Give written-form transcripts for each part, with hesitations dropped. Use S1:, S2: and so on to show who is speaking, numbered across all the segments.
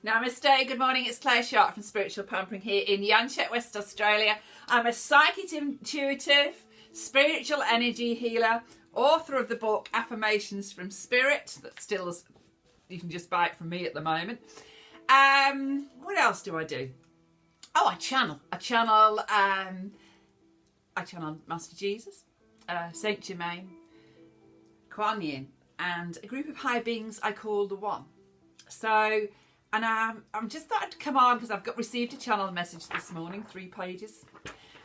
S1: Namaste, good morning, it's Claire Sharp from Spiritual Pampering here in Yanchep, West Australia. I'm a psychic intuitive, spiritual energy healer, author of the book Affirmations from Spirit, that still, you can just buy it from me at the moment. What else do I do? Oh, I channel Master Jesus, Saint Germain, Kuan Yin, and a group of high beings I call the One. So, and I'm just thought I'd come on because I've received a channel message this morning, 3 pages.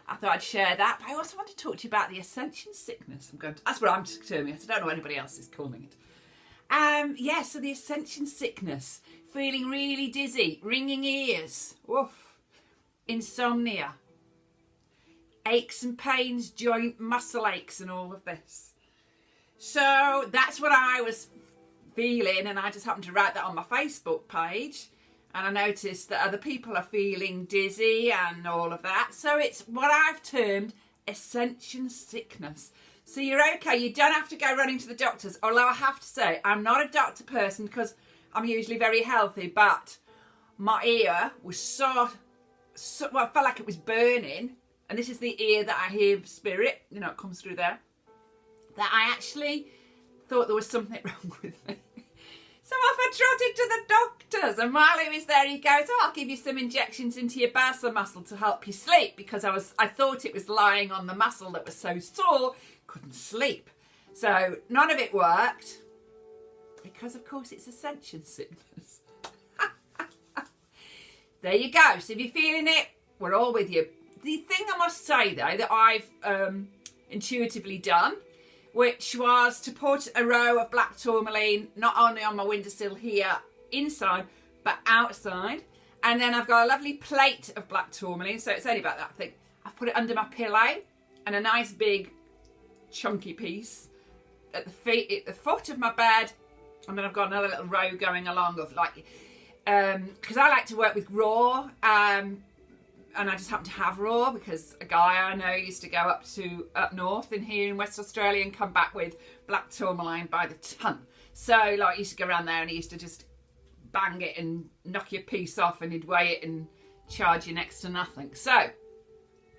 S1: I thought I'd share that, but I also want to talk to you about the Ascension sickness. That's what I'm terming it. I don't know what anybody else is calling it. So the Ascension sickness, feeling really dizzy, ringing ears, woof, insomnia, aches and pains, joint muscle aches and all of this. So that's what I was feeling, and I just happened to write that on my Facebook page, and I noticed that other people are feeling dizzy and all of that. So it's what I've termed Ascension sickness. So you're okay, you don't have to go running to the doctors, although I have to say I'm not a doctor person because I'm usually very healthy, but my ear was so well, I felt like it was burning, and this is the ear that I hear spirit, it comes through there, that I actually thought there was something wrong with me. So off I trotted to the doctors, and while he was there he goes, I'll give you some injections into your basal muscle to help you sleep, because I thought it was lying on the muscle that was so sore, couldn't sleep. So none of it worked, because of course it's Ascension sickness. There you go. So if you're feeling it, we're all with you. The thing I must say though that I've intuitively done, which was to put a row of black tourmaline not only on my windowsill here inside but outside, and then I've got a lovely plate of black tourmaline, so it's only about that thick. I've put it under my pillow, and a nice big chunky piece at the foot of my bed, and then I've got another little row going along of because I like to work with raw, and I just happen to have raw because a guy I know used to go up north in here in West Australia and come back with black tourmaline by the ton. So he used to go around there and he used to just bang it and knock your piece off, and he'd weigh it and charge you next to nothing. So I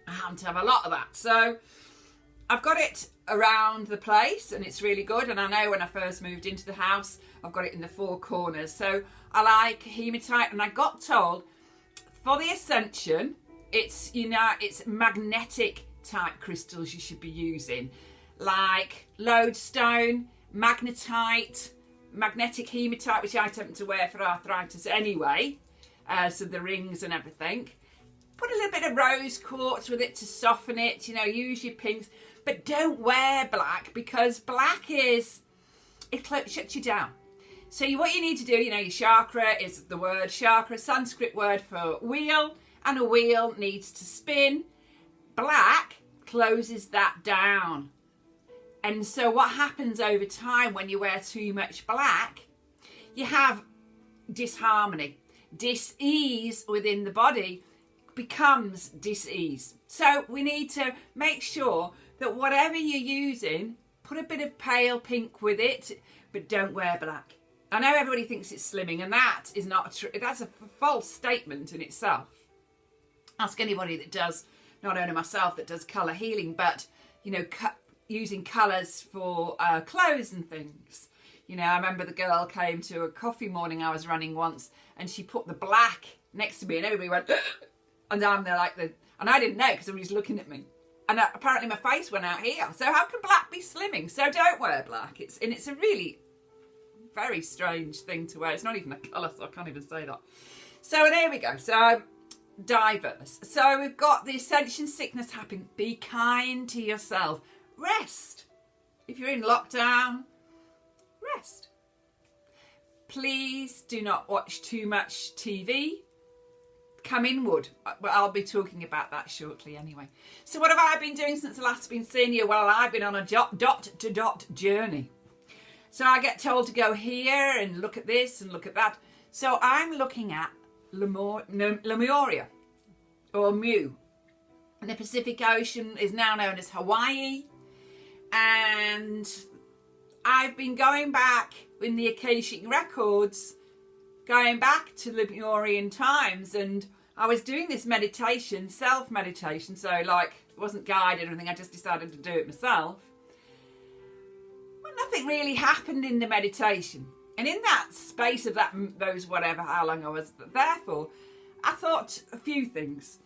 S1: happen to have a lot of that. So I've got it around the place and it's really good. And I know when I first moved into the house, I've got it in the 4 corners. So I like hematite, and I got told for the Ascension, it's magnetic type crystals you should be using, like lodestone, magnetite, magnetic hematite, which I tend to wear for arthritis anyway, so the rings and everything. Put a little bit of rose quartz with it to soften it, use your pinks, but don't wear black, because black it shuts you down. So what you need to do, your chakra is the word chakra, Sanskrit word for wheel, and a wheel needs to spin. Black closes that down. And so what happens over time when you wear too much black, you have disharmony. Dis-ease within the body becomes dis-ease. So we need to make sure that whatever you're using, put a bit of pale pink with it, but don't wear black. I know everybody thinks it's slimming, and that is not true. That's a false statement in itself. Ask anybody that does, not only myself, that does colour healing, but, using colours for clothes and things. I remember the girl came to a coffee morning I was running once, and she put the black next to me, and everybody went, and I'm there and I didn't know because everybody's looking at me. And apparently my face went out here. So how can black be slimming? So don't wear black. It's a really very strange thing to wear. It's not even a colour, so I can't even say that. So there we go. So diverse. So we've got the Ascension sickness happening. Be kind to yourself. Rest. If you're in lockdown, rest. Please do not watch too much TV. Come inward. But I'll be talking about that shortly anyway. So what have I been doing since the last been seeing you? Well, I've been on a dot journey. So I get told to go here and look at this and look at that. So I'm looking at Lemuria, or Mu. And the Pacific Ocean is now known as Hawaii. And I've been going back in the Akashic records going back to Lemurian times, and I was doing this meditation, self-meditation, so like it wasn't guided or anything, I just decided to do it myself. Well, nothing really happened in the meditation. And in that space of those whatever, how long I was there for, I thought a few things.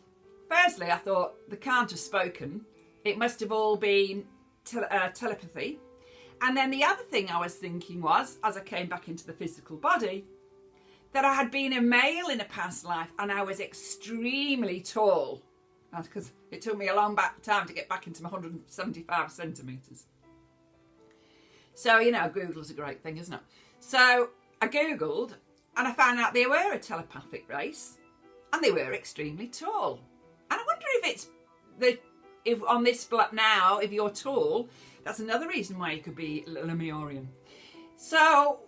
S1: Firstly, I thought they can't have spoken. It must have all been telepathy. And then the other thing I was thinking was, as I came back into the physical body, that I had been a male in a past life and I was extremely tall. Because it took me a long time to get back into my 175 centimetres. So, you know, Google's a great thing, isn't it? So I Googled and I found out they were a telepathic race and they were extremely tall. And I wonder if if on this spot now, if you're tall, that's another reason why you could be Lemurian. So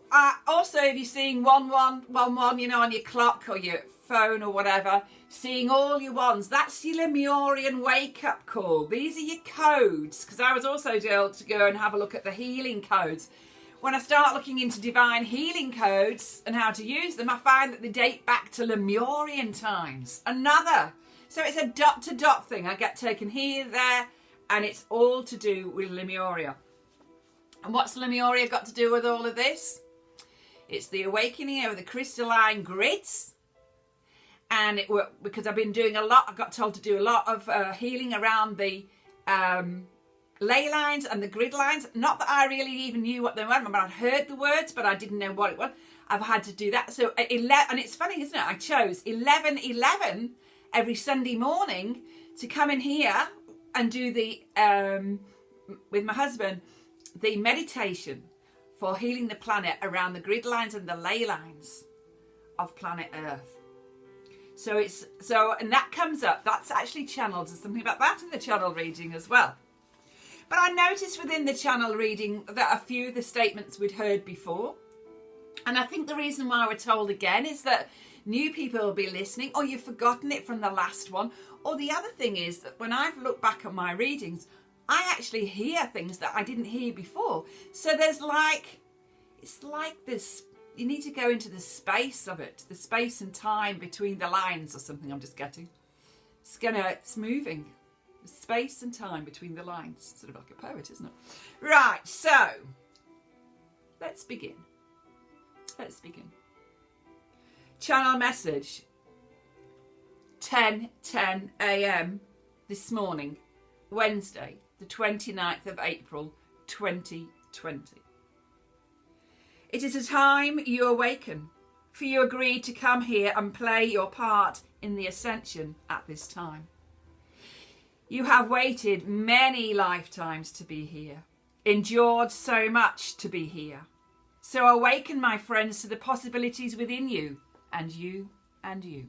S1: also, if you're seeing 1111, you know, on your clock or your phone or whatever, seeing all your ones, that's your Lemurian wake-up call. These are your codes, because I was also able to go and have a look at the healing codes. When I start looking into divine healing codes and how to use them, I find that they date back to Lemurian times. So it's a dot-to-dot thing. I get taken here, there, and it's all to do with Lemuria. And what's Lemuria got to do with all of this? It's the awakening of the crystalline grids. And because I've been doing a lot, I got told to do a lot of healing around the ley lines and the grid lines. Not that I really even knew what they were. I mean, I'd heard the words, but I didn't know what it was. I've had to do that. So 11, and it's funny, isn't it? I chose 11:11 every Sunday morning to come in here and do the with my husband the meditation for healing the planet around the grid lines and the ley lines of planet Earth. And that comes up. That's actually channeled. There's something about that in the channel reading as well. But I noticed within the channel reading that a few of the statements we'd heard before. And I think the reason why we're told again is that new people will be listening, or you've forgotten it from the last one. Or the other thing is that when I've looked back at my readings, I actually hear things that I didn't hear before. So it's like this, you need to go into the space of it, the space and time between the lines or something I'm just getting. It's moving. Space and time between the lines. Sort of like a poet, isn't it? Right, so let's begin. Channel message 10:10 a.m. this morning, Wednesday, the 29th of April, 2020. It is a time you awaken, for you agreed to come here and play your part in the Ascension at this time. You have waited many lifetimes to be here, endured so much to be here. So awaken, my friends, to the possibilities within you, and you, and you.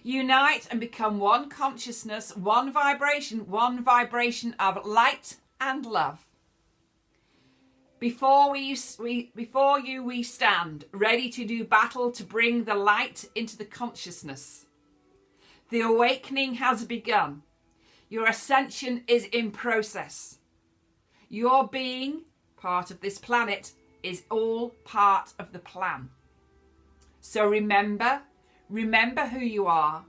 S1: Unite and become one consciousness, one vibration of light and love. Before you we stand, ready to do battle to bring the light into the consciousness. The awakening has begun. Your ascension is in process. Your being part of this planet is all part of the plan. So remember who you are.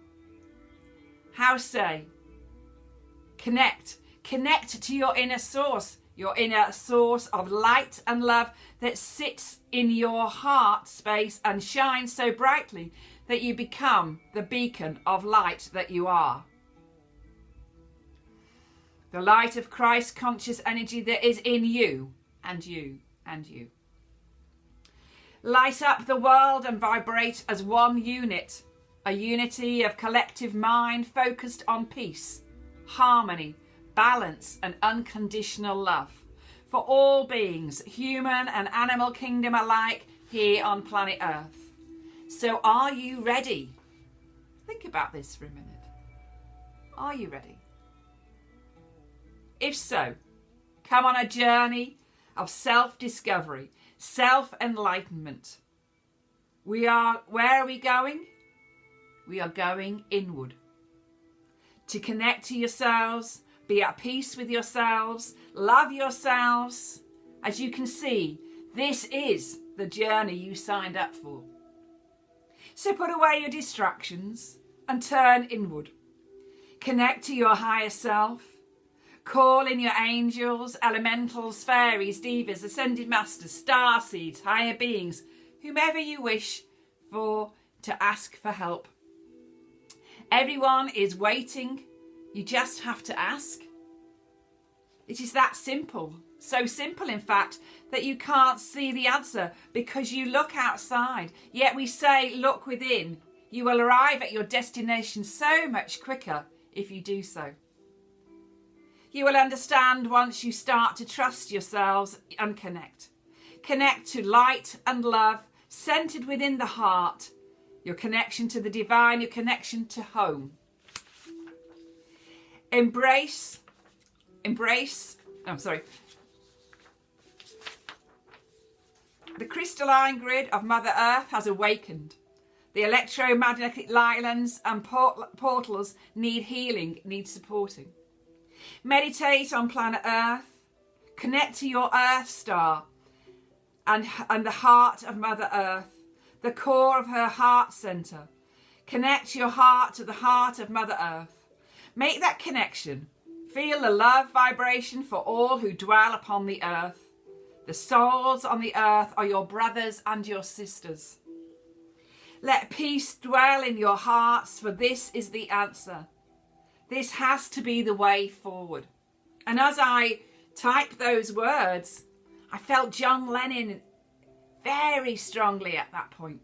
S1: How say? Connect to your inner source of light and love that sits in your heart space and shines so brightly that you become the beacon of light that you are. The light of Christ conscious energy that is in you and you and you. Light up the world and vibrate as one unit, a unity of collective mind focused on peace, harmony, balance and unconditional love for all beings, human and animal kingdom alike here on planet Earth. So are you ready? Think about this for a minute. Are you ready? If so, come on a journey of self-discovery, self-enlightenment. Where are we going? We are going inward. To connect to yourselves, be at peace with yourselves, love yourselves. As you can see, this is the journey you signed up for. So put away your distractions and turn inward. Connect to your higher self. Call in your angels, elementals, fairies, divas, ascended masters, star seeds, higher beings, whomever you wish for to ask for help. Everyone is waiting. You just have to ask. It is that simple. So simple, in fact, that you can't see the answer because you look outside. Yet we say, look within. You will arrive at your destination so much quicker if you do so. You will understand once you start to trust yourselves and connect. Connect to light and love centered within the heart. Your connection to the divine, your connection to home. Embrace. The crystalline grid of Mother Earth has awakened. The electromagnetic islands and portals need healing, need supporting. Meditate on planet Earth. Connect to your Earth star and the heart of Mother Earth, the core of her heart center. Connect your heart to the heart of Mother Earth. Make that connection. Feel the love vibration for all who dwell upon the earth. The souls on the earth are your brothers and your sisters. Let peace dwell in your hearts, for this is the answer. This has to be the way forward. And as I typed those words, I felt John Lennon very strongly at that point.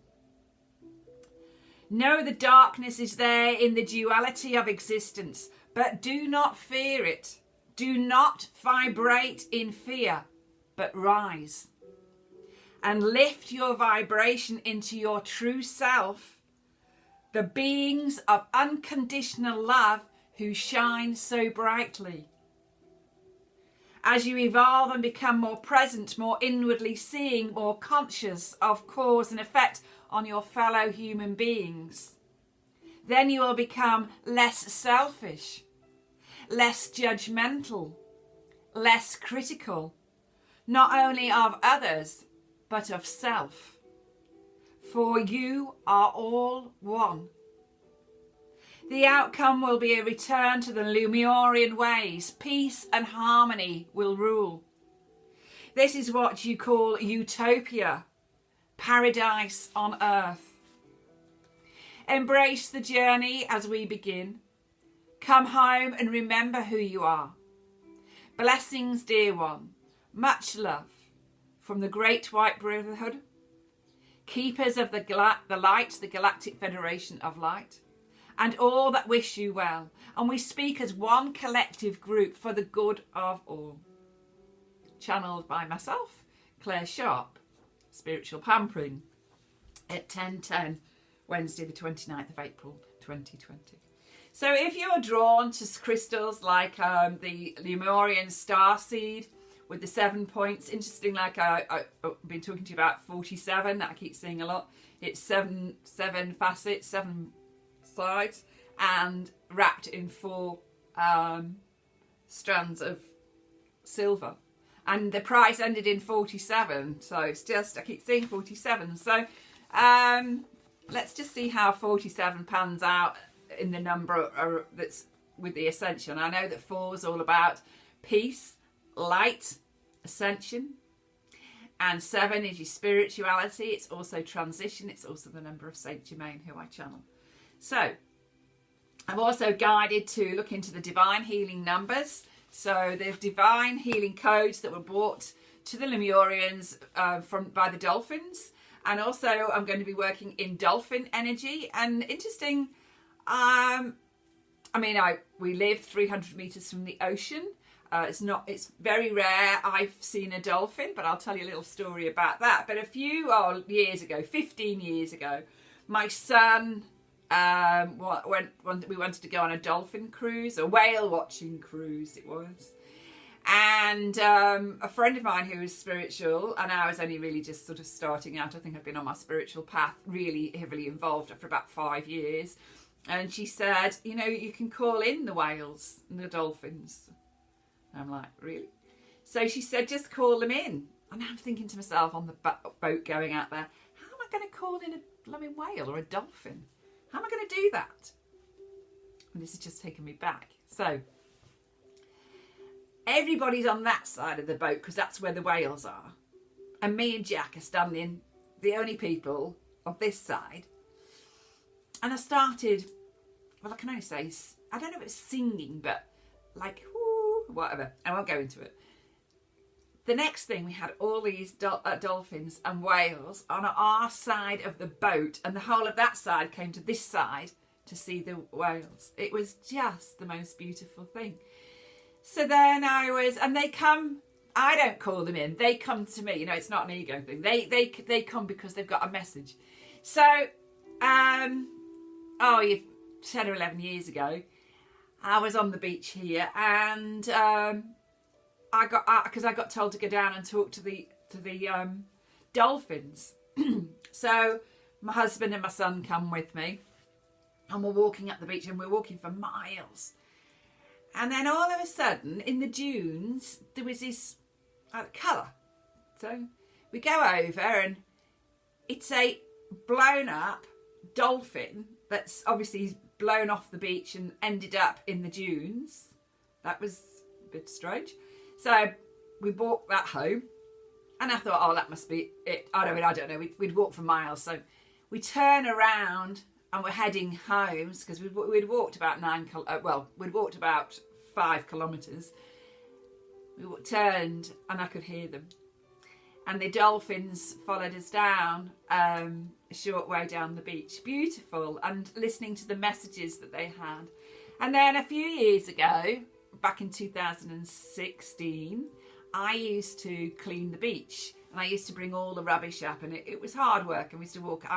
S1: Know the darkness is there in the duality of existence, but do not fear it. Do not vibrate in fear, but rise. And lift your vibration into your true self, the beings of unconditional love who shine so brightly. As you evolve and become more present, more inwardly seeing, more conscious of cause and effect on your fellow human beings, then you will become less selfish, less judgmental, less critical, not only of others, but of self. For you are all one. The outcome will be a return to the Lemurian ways. Peace and harmony will rule. This is what you call utopia, paradise on earth. Embrace the journey as we begin. Come home and remember who you are. Blessings, dear one. Much love from the Great White Brotherhood, keepers of the light, the Galactic Federation of Light, and all that wish you well. And we speak as one collective group for the good of all. Channeled by myself, Claire Sharp, Spiritual Pampering, at 10:10, Wednesday the 29th of April 2020. So if you're drawn to crystals like the Lemurian starseed with the 7 points, interesting, like I've been talking to you about 47, that I keep seeing a lot. It's seven facets, 7 sides, and wrapped in 4 strands of silver. And the price ended in 47, so it's just, I keep seeing 47. So let's just see how 47 pans out in the number that's with the Ascension. I know that 4 is all about peace, light, ascension, and 7 is your spirituality. It's also transition. It's also the number of Saint Germain, who I channel. So I'm also guided to look into the divine healing numbers. So the divine healing codes that were brought to the Lemurians by the Dolphins. And also I'm going to be working in Dolphin energy. And interesting, we live 300 meters from the ocean. It's very rare I've seen a dolphin, but I'll tell you a little story about that. But a few years ago, 15 years ago, my son we wanted to go on a dolphin cruise, a whale watching cruise it was. And a friend of mine who was spiritual, and I was only really just sort of starting out. I think I'd been on my spiritual path really heavily involved for about 5 years. And she said, you can call in the whales and the dolphins. And I'm like, really? So she said, just call them in. And I'm thinking to myself on the boat going out there, how am I going to call in a blooming whale or a dolphin? How am I going to do that? And this has just taken me back. So everybody's on that side of the boat because that's where the whales are. And me and Jack are standing, the only people on this side. And I started, well, I can only say, I don't know if it's singing, but like, whoo, whatever. I won't go into it. The next thing, we had all these dolphins and whales on our side of the boat, and the whole of that side came to this side to see the whales. It was just the most beautiful thing. So then and they come, I don't call them in, they come to me. You know, it's not an ego thing. They come because they've got a message. So, 10 or 11 years ago, I was on the beach here, and because I got told to go down and talk to the dolphins. So my husband and my son come with me, and we're walking up the beach, and we're walking for miles. And then all of a sudden, in the dunes, there was this colour. So we go over, and it's a blown up dolphin that's obviously blown off the beach and ended up in the dunes. That was a bit strange. So we walked that home, and I thought, oh, that must be it. I don't know. We'd walked for miles. So we turn around and we're heading home because we'd walked about we'd walked about 5 kilometres. We turned and I could hear them. And the dolphins followed us down a short way down the beach. Beautiful. And listening to the messages that they had. And then a few years ago, back in 2016, I used to clean the beach. And I used to bring all the rubbish up. And it was hard work. And I used to walk up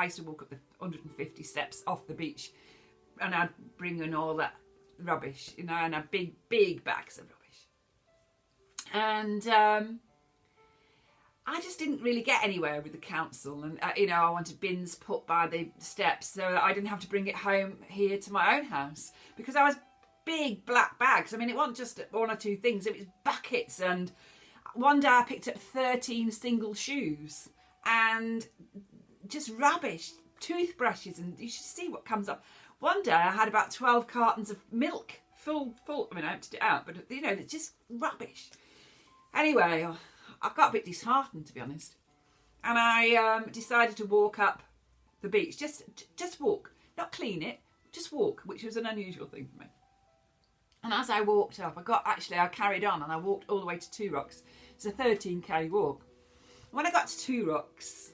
S1: the 150 steps off the beach. And I'd bring in all that rubbish, you know, and a big bags of rubbish. And I just didn't really get anywhere with the council, and I wanted bins put by the steps so that I didn't have to bring it home here to my own house, because I was big black bags. I mean, it wasn't just 1 or 2 things, it was buckets. And one day I picked up 13 single shoes and just rubbish, toothbrushes, and you should see what comes up. One day I had about 12 cartons of milk full. I mean, I emptied it out, but it's just rubbish. Anyway, I got a bit disheartened, to be honest, and I decided to walk up the beach. Just walk, not clean it, just walk, which was an unusual thing for me. And as I walked up, I carried on, and I walked all the way to 2 Rocks. It's a 13k walk. When I got to 2 Rocks,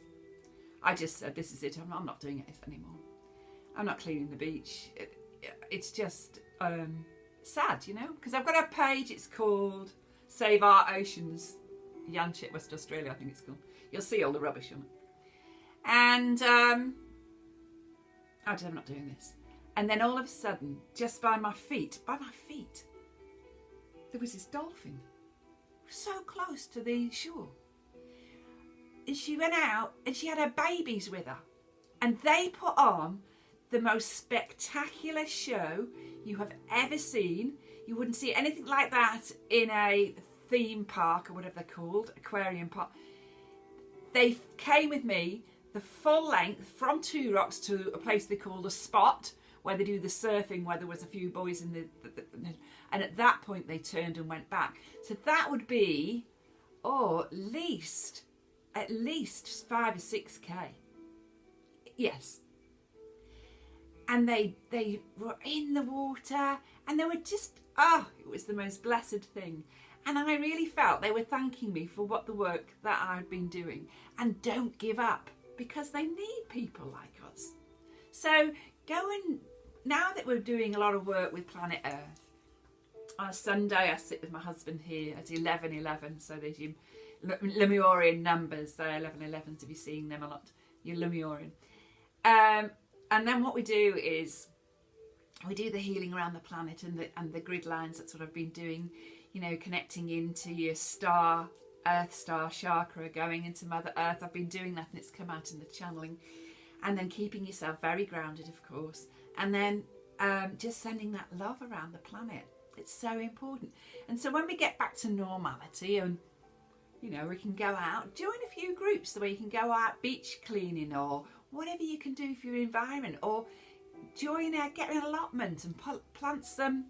S1: I just said, this is it, I'm not doing it anymore. I'm not cleaning the beach. It's just sad, because I've got a page, it's called Save Our Oceans, Yanchit, West Australia, I think it's called. You'll see all the rubbish on it. And I said, I'm not doing this. And then all of a sudden, just by my feet, there was this dolphin, so close to the shore. And she went out, and she had her babies with her. And they put on the most spectacular show you have ever seen. You wouldn't see anything like that in a theme park, or whatever they're called, aquarium park. They came with me the full length from 2 Rocks to a place they call the Spot, where they do the surfing, where there was a few boys in and at that point they turned and went back. So that would be at least 5 or 6k. Yes. And they were in the water, and they were just, it was the most blessed thing. And I really felt they were thanking me for the work that I'd been doing. And don't give up, because they need people like us. So now that we're doing a lot of work with Planet Earth, on a Sunday I sit with my husband here at 11:11. So there's your Lemurian numbers, so 11:11, to be seeing them a lot, your Lemurian. And then what we do is we do the healing around the planet and the grid lines. That's what I've been doing, connecting into your Earth star chakra, going into Mother Earth. I've been doing that, and it's come out in the channeling. And then keeping yourself very grounded, of course. And then just sending that love around the planet. It's so important. And so when we get back to normality, and You know, we can go out, join a few groups where you can go out beach cleaning or whatever you can do for your environment, or join get an allotment and plant some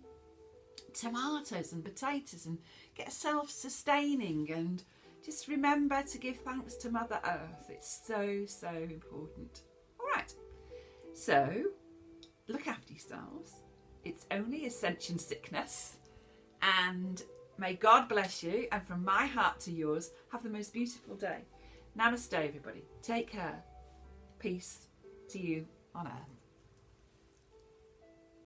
S1: tomatoes and potatoes and get self-sustaining, and just remember to give thanks to Mother Earth. It's so, so important. All right, so look after yourselves. It's only Ascension sickness, and may God bless you, and from my heart to yours, have the most beautiful day. Namaste, everybody. Take care. Peace to you on earth.